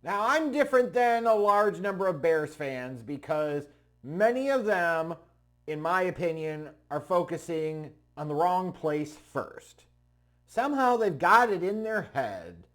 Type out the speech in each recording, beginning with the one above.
Now, I'm different than a large number of Bears fans because many of them, in my opinion, are focusing on the wrong place first. Somehow they've got it in their head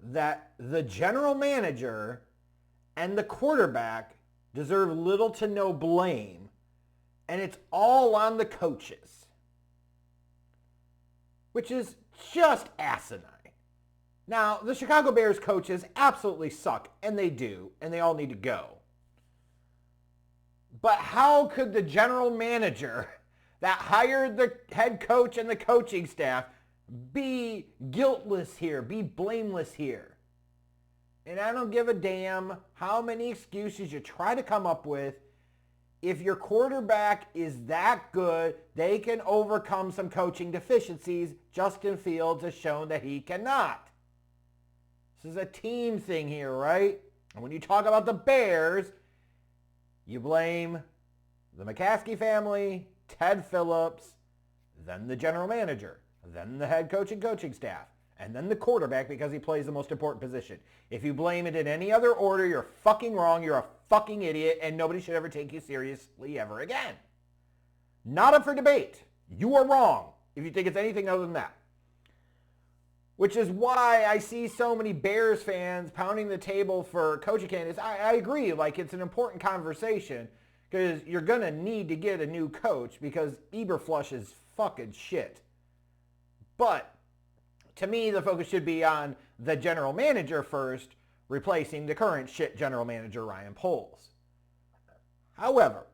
that the general manager and the quarterback deserve little to no blame, and it's all on the coaches, which is just asinine. Now, the Chicago Bears coaches absolutely suck, and they do, and they all need to go. But how could the general manager that hired the head coach and the coaching staff be guiltless here, be blameless here? And I don't give a damn how many excuses you try to come up with. If your quarterback is that good, they can overcome some coaching deficiencies. Justin Fields has shown that he cannot. This is a team thing here, right? And when you talk about the Bears, you blame the McCaskey family, Ted Phillips, then the general manager, then the head coach and coaching staff, and then the quarterback because he plays the most important position. If you blame it in any other order, you're fucking wrong, you're a fucking idiot, and nobody should ever take you seriously ever again. Not up for debate. You are wrong if you think it's anything other than that. Which is why I see so many Bears fans pounding the table for coaching candidates. I agree, like it's an important conversation because you're going to need to get a new coach because Eberflush is fucking shit. But to me, the focus should be on the general manager first, replacing the current shit general manager, Ryan Poles. However,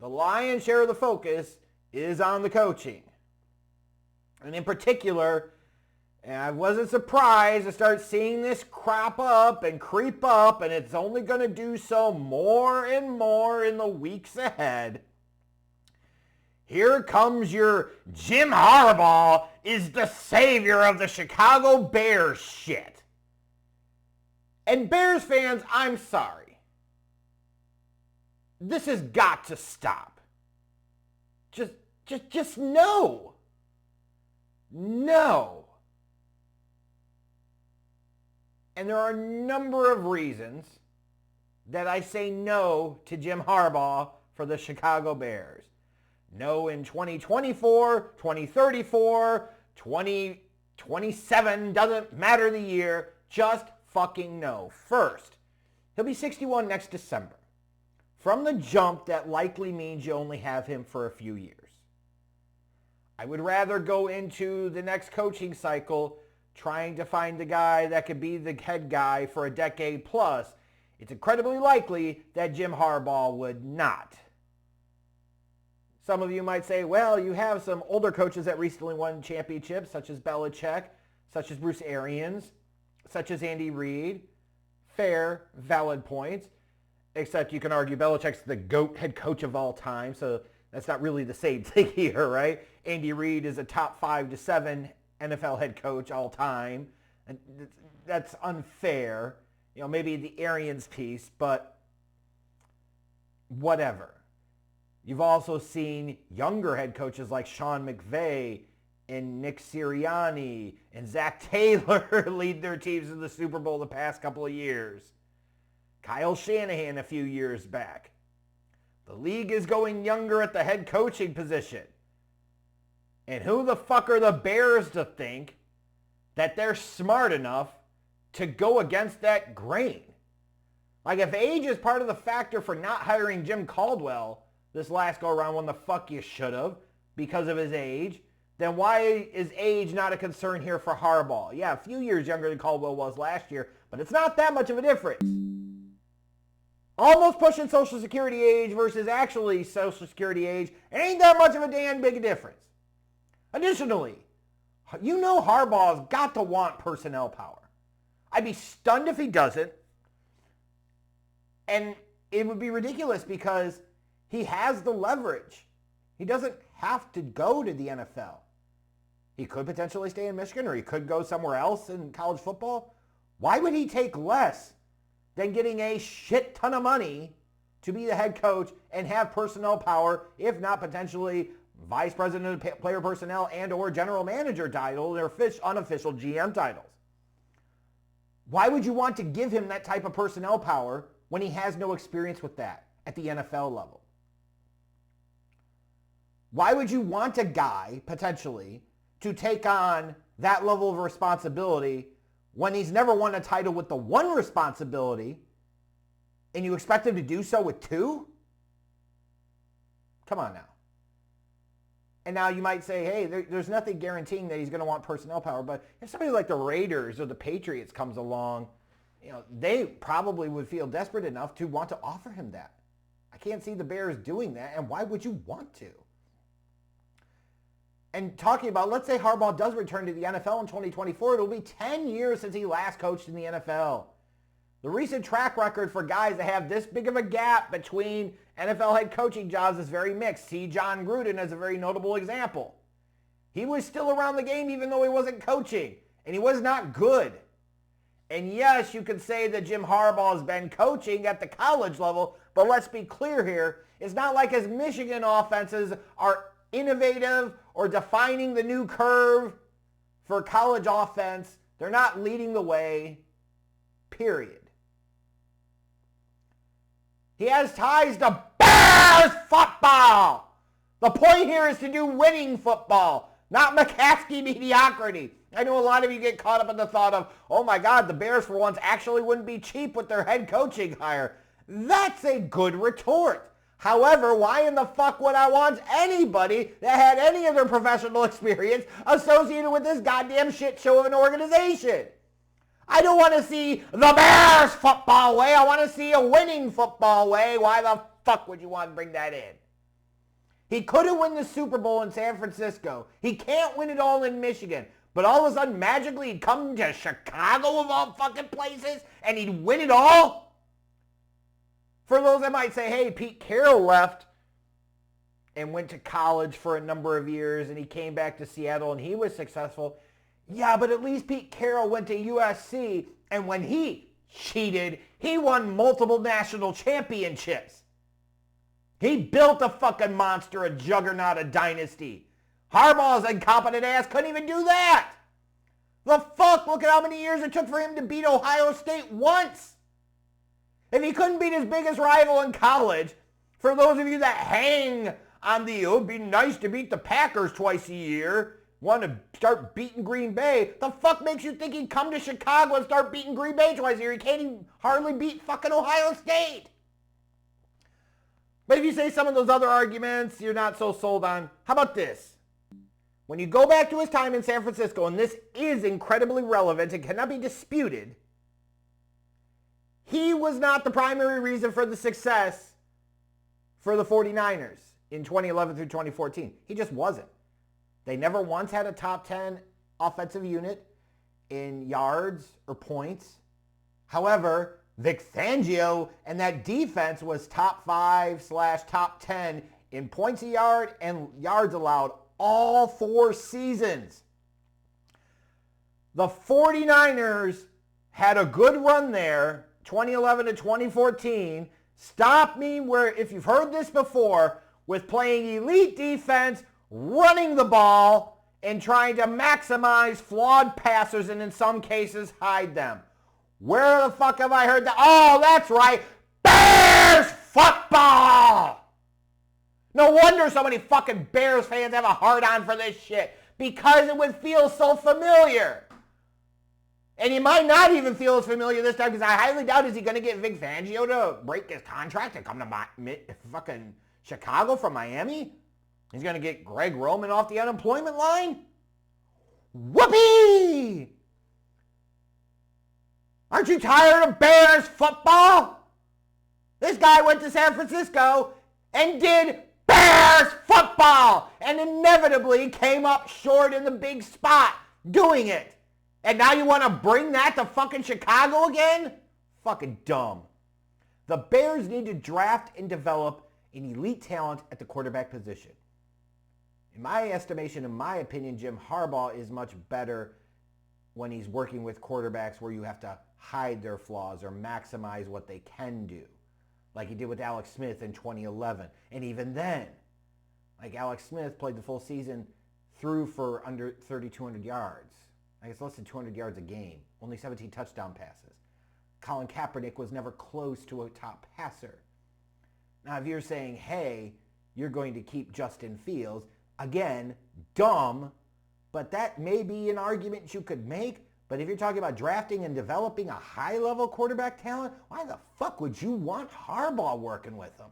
the lion's share of the focus is on the coaching. And in particular, and I wasn't surprised to start seeing this crop up and creep up, and it's only going to do so more and more in the weeks ahead. Here comes your Jim Harbaugh is the savior of the Chicago Bears shit. And Bears fans, I'm sorry. This has got to stop. Just no. No. And there are a number of reasons that I say no to Jim Harbaugh for the Chicago Bears. No in 2024, 2034, 2027, doesn't matter the year, just fucking no. First, he'll be 61 next December. From the jump, that likely means you only have him for a few years. I would rather go into the next coaching cycle trying to find the guy that could be the head guy for a decade plus. It's incredibly likely that Jim Harbaugh would not. Some of you might say, well, you have some older coaches that recently won championships, such as Belichick, such as Bruce Arians, such as Andy Reid. Fair, valid points. Except you can argue Belichick's the GOAT head coach of all time, so that's not really the same thing here, right? Andy Reid is a top 5 to 7 NFL head coach all time. And that's unfair. You know, maybe the Arians piece, but whatever. You've also seen younger head coaches like Sean McVay and Nick Sirianni and Zach Taylor lead their teams in the Super Bowl the past couple of years. Kyle Shanahan a few years back. The league is going younger at the head coaching position. And who the fuck are the Bears to think that they're smart enough to go against that grain? Like if age is part of the factor for not hiring Jim Caldwell this last go around when the fuck you should have because of his age, then why is age not a concern here for Harbaugh? Yeah, a few years younger than Caldwell was last year, but it's not that much of a difference. Almost pushing Social Security age versus actually Social Security age, ain't that much of a damn big difference. Additionally, you know Harbaugh's got to want personnel power. I'd be stunned if he doesn't. And it would be ridiculous because he has the leverage. He doesn't have to go to the NFL. He could potentially stay in Michigan or he could go somewhere else in college football. Why would he take less than getting a shit ton of money to be the head coach and have personnel power, if not potentially vice president of player personnel and or general manager title, their unofficial GM titles? Why would you want to give him that type of personnel power when he has no experience with that at the NFL level? Why would you want a guy, potentially, to take on that level of responsibility when he's never won a title with the one responsibility and you expect him to do so with two? Come on now. And now you might say, hey, there's nothing guaranteeing that he's going to want personnel power. But if somebody like the Raiders or the Patriots comes along, they probably would feel desperate enough to want to offer him that. I can't see the Bears doing that. And why would you want to? And talking about, let's say Harbaugh does return to the NFL in 2024, it'll be 10 years since he last coached in the NFL. The recent track record for guys that have this big of a gap between NFL head coaching jobs is very mixed. See John Gruden as a very notable example. He was still around the game even though he wasn't coaching, and he was not good. And yes, you could say that Jim Harbaugh has been coaching at the college level, but let's be clear here. It's not like his Michigan offenses are innovative or defining the new curve for college offense. They're not leading the way, period. He has ties to Bears football. The point here is to do winning football, not McCaskey mediocrity. I know a lot of you get caught up in the thought of, oh my God, the Bears for once actually wouldn't be cheap with their head coaching hire. That's a good retort. However, why in the fuck would I want anybody that had any of their professional experience associated with this goddamn shit show of an organization? I don't want to see the Bears football way. I want to see a winning football way. Why the fuck would you want to bring that in? He couldn't win the Super Bowl in San Francisco. He can't win it all in Michigan. But all of a sudden, magically, he'd come to Chicago of all fucking places and he'd win it all? For those that might say, hey, Pete Carroll left and went to college for a number of years and he came back to Seattle and he was successful. Yeah, but at least Pete Carroll went to USC, and when he cheated, he won multiple national championships. He built a fucking monster, a juggernaut, a dynasty. Harbaugh's incompetent ass couldn't even do that. The fuck? Look at how many years it took for him to beat Ohio State once. If he couldn't beat his biggest rival in college, for those of you that hang on the, it would be nice to beat the Packers twice a year, want to start beating Green Bay, the fuck makes you think he'd come to Chicago and start beating Green Bay twice a year? He can't even hardly beat fucking Ohio State. But if you say some of those other arguments you're not so sold on, how about this? When you go back to his time in San Francisco, and this is incredibly relevant and cannot be disputed, he was not the primary reason for the success for the 49ers in 2011 through 2014. He just wasn't. They never once had a top 10 offensive unit in yards or points. However, Vic Fangio and that defense was top 5/top 10 in points a yard and yards allowed all 4 seasons. The 49ers had a good run there, 2011 to 2014. Stop me where, if you've heard this before, with playing elite defense, running the ball, and trying to maximize flawed passers and in some cases hide them. Where the fuck have I heard that? Oh, that's right. Bears football! No wonder so many fucking Bears fans have a hard-on for this shit. Because it would feel so familiar. And you might not even feel as familiar this time because I highly doubt is he going to get Vic Fangio to break his contract and come to fucking Chicago from Miami? He's going to get Greg Roman off the unemployment line? Whoopee! Aren't you tired of Bears football? This guy went to San Francisco and did Bears football and inevitably came up short in the big spot doing it. And now you want to bring that to fucking Chicago again? Fucking dumb. The Bears need to draft and develop an elite talent at the quarterback position. In my estimation, in my opinion, Jim Harbaugh is much better when he's working with quarterbacks where you have to hide their flaws or maximize what they can do. Like he did with Alex Smith in 2011. And even then, like Alex Smith played the full season, threw for under 3,200 yards. I guess less than 200 yards a game. Only 17 touchdown passes. Colin Kaepernick was never close to a top passer. Now, if you're saying, hey, you're going to keep Justin Fields, again, dumb, but that may be an argument you could make. But if you're talking about drafting and developing a high-level quarterback talent, why the fuck would you want Harbaugh working with him?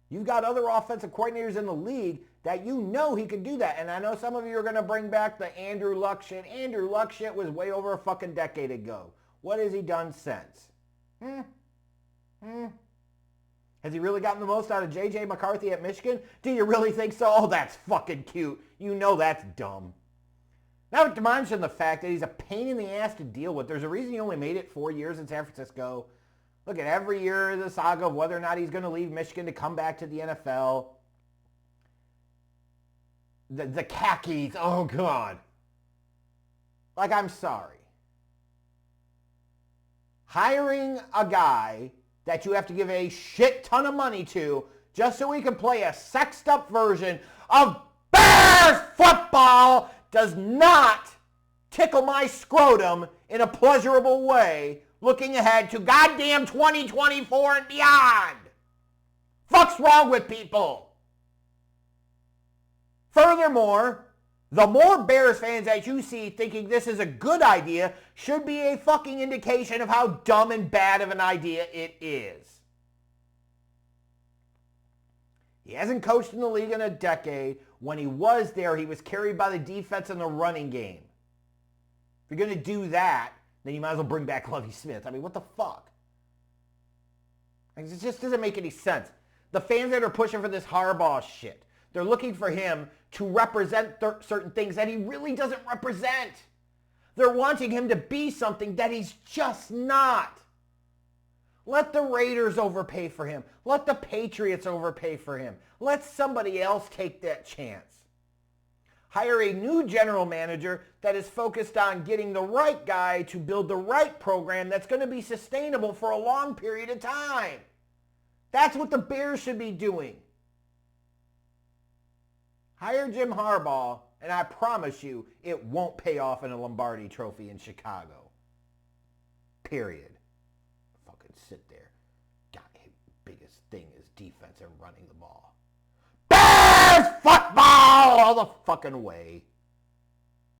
You've got other offensive coordinators in the league that you know he can do that. And I know some of you are going to bring back the Andrew Luck shit. Andrew Luck shit was way over a fucking decade ago. What has he done since? Has he really gotten the most out of J.J. McCarthy at Michigan? Do you really think so? Oh, that's fucking cute. You know that's dumb. Now, demonstrating the fact that he's a pain in the ass to deal with. There's a reason he only made it 4 years in San Francisco. Look at every year the saga of whether or not he's going to leave Michigan to come back to the NFL. The khakis, oh God. Like, I'm sorry. Hiring a guy that you have to give a shit ton of money to just so he can play a sexed up version of Bears football does not tickle my scrotum in a pleasurable way looking ahead to goddamn 2024 and beyond. Fuck's wrong with people? Furthermore, the more Bears fans that you see thinking this is a good idea should be a fucking indication of how dumb and bad of an idea it is. He hasn't coached in the league in a decade. When he was there, he was carried by the defense and the running game. If you're going to do that, then you might as well bring back Lovie Smith. I mean, what the fuck? It just doesn't make any sense. The fans that are pushing for this Harbaugh shit, they're looking for him to represent certain things that he really doesn't represent. They're wanting him to be something that he's just not. Let the Raiders overpay for him. Let the Patriots overpay for him. Let somebody else take that chance. Hire a new general manager that is focused on getting the right guy to build the right program that's going to be sustainable for a long period of time. That's what the Bears should be doing. Hire Jim Harbaugh, and I promise you it won't pay off in a Lombardi trophy in Chicago. Period. Sit there. God, his biggest thing is defense and running the ball. Bears football all the fucking way.